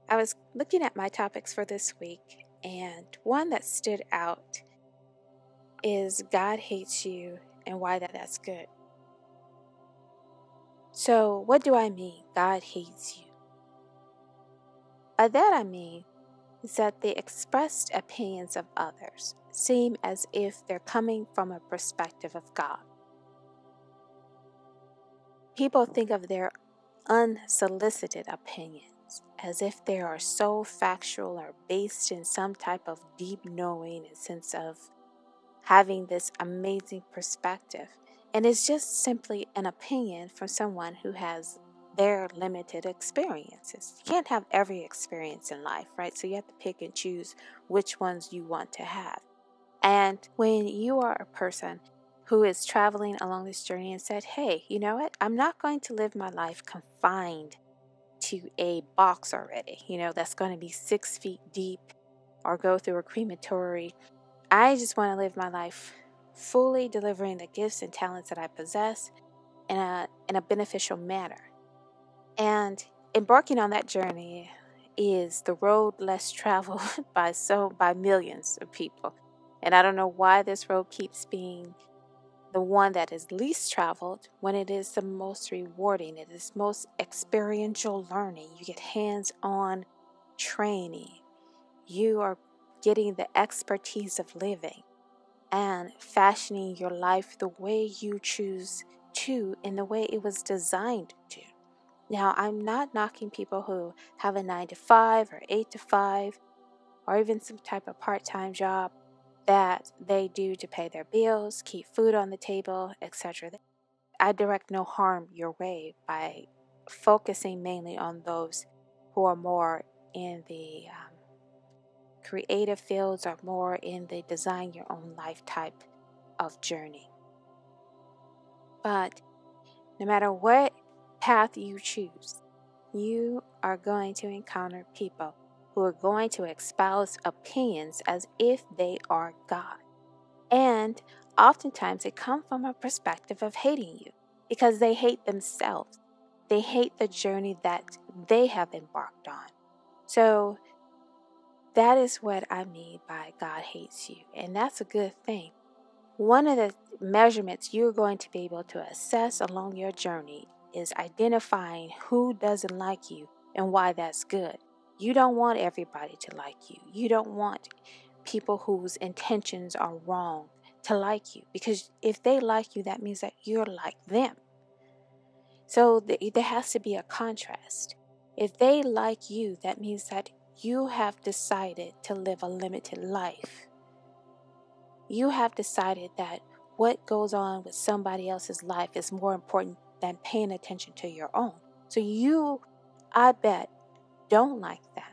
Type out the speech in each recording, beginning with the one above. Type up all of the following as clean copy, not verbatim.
I was looking at my topics for this week, and one that stood out is God hates you and why that's good. So, what do I mean, God hates you? By that I mean is that the expressed opinions of others seem as if they're coming from a perspective of God. People think of their unsolicited opinions as if they are so factual or based in some type of deep knowing and sense of having this amazing perspective. And it's just simply an opinion from someone who has their limited experiences. You can't have every experience in life, right? So you have to pick and choose which ones you want to have. And when you are a person who is traveling along this journey and said, hey, you know what? I'm not going to live my life confined to a box already, that's going to be 6 feet deep or go through a crematory. I just want to live my life fully delivering the gifts and talents that I possess in a beneficial manner. And embarking on that journey is the road less traveled by millions of people. And I don't know why this road keeps being the one that is least traveled when it is the most rewarding. It is most experiential learning. You get hands-on training. You are getting the expertise of living and fashioning your life the way you choose to, in the way it was designed to. Now, I'm not knocking people who have a 9 to 5 or 8 to 5 or even some type of part-time job that they do to pay their bills, keep food on the table, etc. I direct no harm your way by focusing mainly on those who are more in the creative fields or more in the design your own life type of journey. But no matter what path you choose, you are going to encounter people who are going to espouse opinions as if they are God. And oftentimes they come from a perspective of hating you because they hate themselves. They hate the journey that they have embarked on. So that is what I mean by God hates you. And that's a good thing. One of the measurements you're going to be able to assess along your journey is identifying who doesn't like you and why that's good. You don't want everybody to like you. You don't want people whose intentions are wrong to like you, because if they like you, that means that you're like them. So there has to be a contrast. If they like you, that means that you have decided to live a limited life. You have decided that what goes on with somebody else's life is more important than paying attention to your own. So you, I bet, don't like that.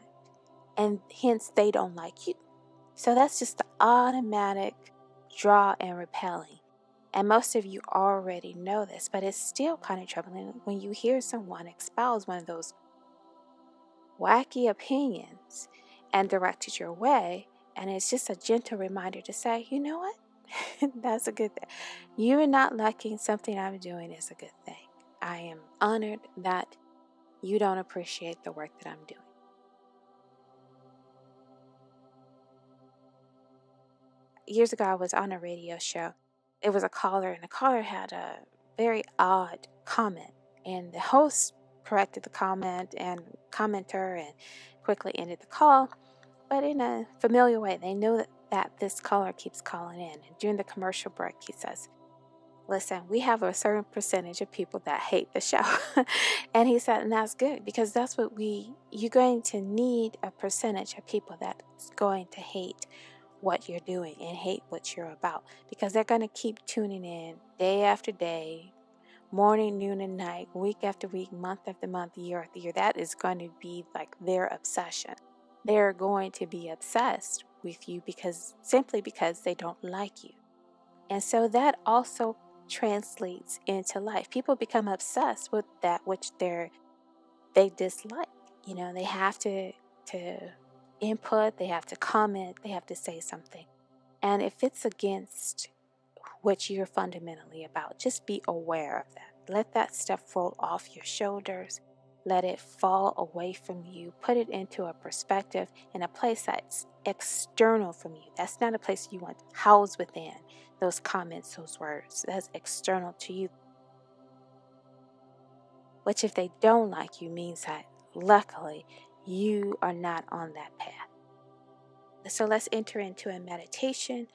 And hence they don't like you. So that's just the automatic draw and repelling. And most of you already know this, but it's still kind of troubling when you hear someone espouse one of those wacky opinions and direct it your way. And it's just a gentle reminder to say, you know what? That's a good thing. You not liking something I'm doing is a good thing. I am honored that you don't appreciate the work that I'm doing. Years ago, I was on a radio show. It was a caller, and the caller had a very odd comment. And the host corrected the comment and commenter and quickly ended the call. But in a familiar way, they know that this caller keeps calling in. And during the commercial break, he says, listen, we have a certain percentage of people that hate the show. And he said, and that's good, because that's what you're going to need a percentage of people that's going to hate what you're doing and hate what you're about, because they're going to keep tuning in day after day, morning, noon, and night, week after week, month after month, year after year. That is going to be like their obsession. They're going to be obsessed with you simply because they don't like you. And so that also translates into life. People become obsessed with that which they dislike. They have to input, they have to comment, they have to say something. And if it's against what you're fundamentally about, just be aware of that. Let that stuff roll off your shoulders. Let it fall away from you. Put it into a perspective in a place that's external from you. That's not a place you want housed within those comments, those words. That's external to you. Which, if they don't like you, means that luckily you are not on that path. So let's enter into a meditation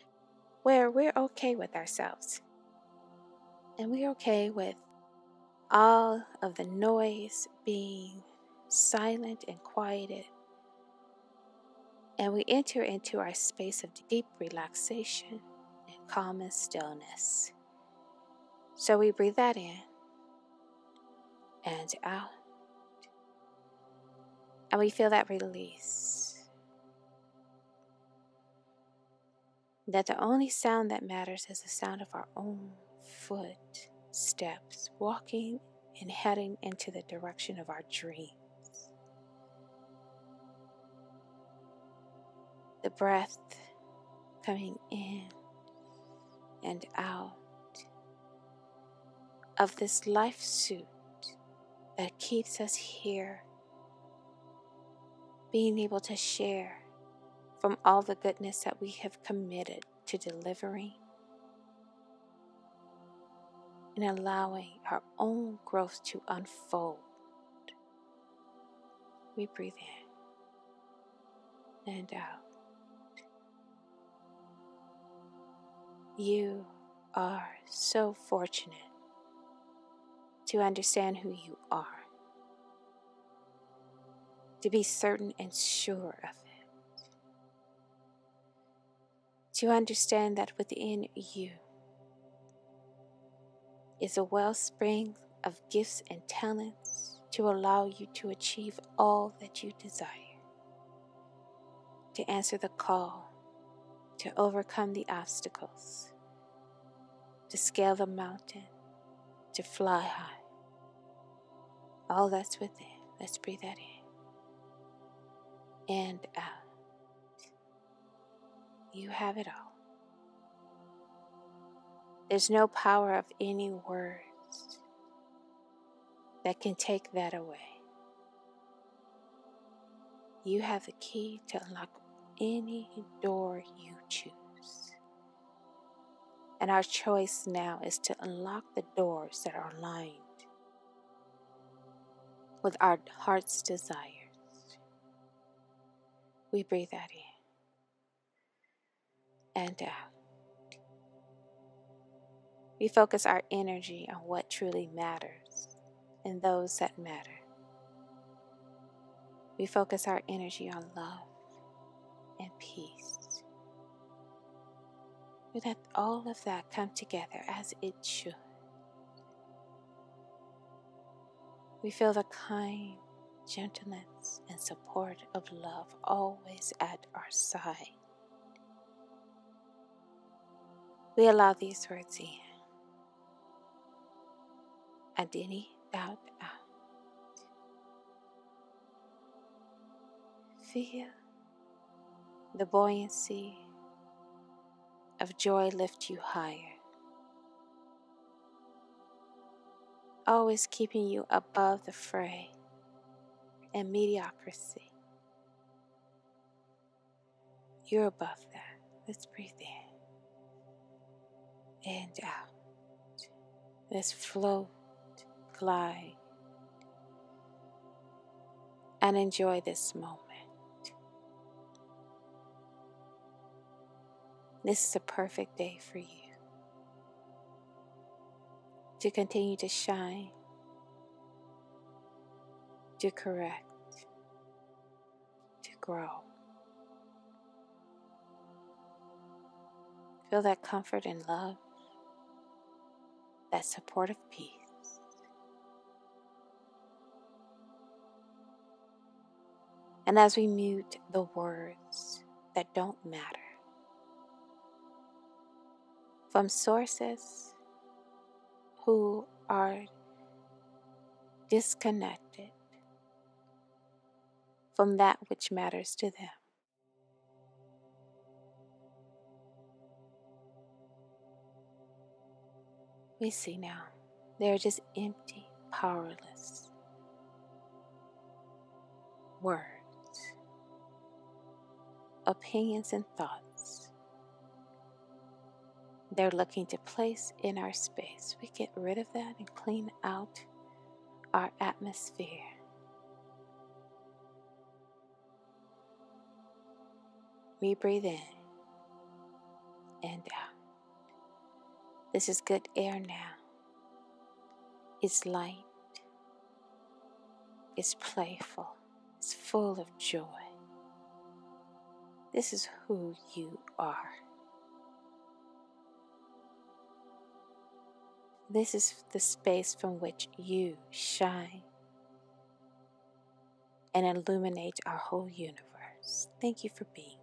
where we're okay with ourselves. And we're okay with all of the noise being silent and quieted. And we enter into our space of deep relaxation and calm and stillness. So we breathe that in and out. And we feel that release. That the only sound that matters is the sound of our own footsteps walking and heading into the direction of our dreams. The breath coming in and out of this life suit that keeps us here, being able to share from all the goodness that we have committed to delivering and allowing our own growth to unfold. We breathe in and out. You are so fortunate to understand who you are, to be certain and sure of it, to understand that within you is a wellspring of gifts and talents to allow you to achieve all that you desire, to answer the call, to overcome the obstacles, to scale the mountain, to fly high. All that's within. Let's breathe that in and out. You have it all. There's no power of any words that can take that away. You have the key to unlock any door you choose. And our choice now is to unlock the doors that are aligned with our heart's desires. We breathe that in and out. We focus our energy on what truly matters and those that matter. We focus our energy on love and peace. We let all of that come together as it should. We feel the kind gentleness and support of love always at our side. We allow these words in. And any doubt out. Feel the buoyancy of joy lift you higher, always keeping you above the fray and mediocrity. You're above that. Let's breathe in and out. Let's float, glide, and enjoy this moment. This is a perfect day for you to continue to shine, to correct, to grow. Feel that comfort and love, that support of peace. And as we mute the words that don't matter from sources who are disconnected from that which matters to them, we see now they're just empty, powerless. words, opinions, and thoughts they're looking to place in our space. We get rid of that and clean out our atmosphere. We breathe in and out. This is good air now. It's light. It's playful. It's full of joy. This is who you are. This is the space from which you shine and illuminate our whole universe. Thank you for being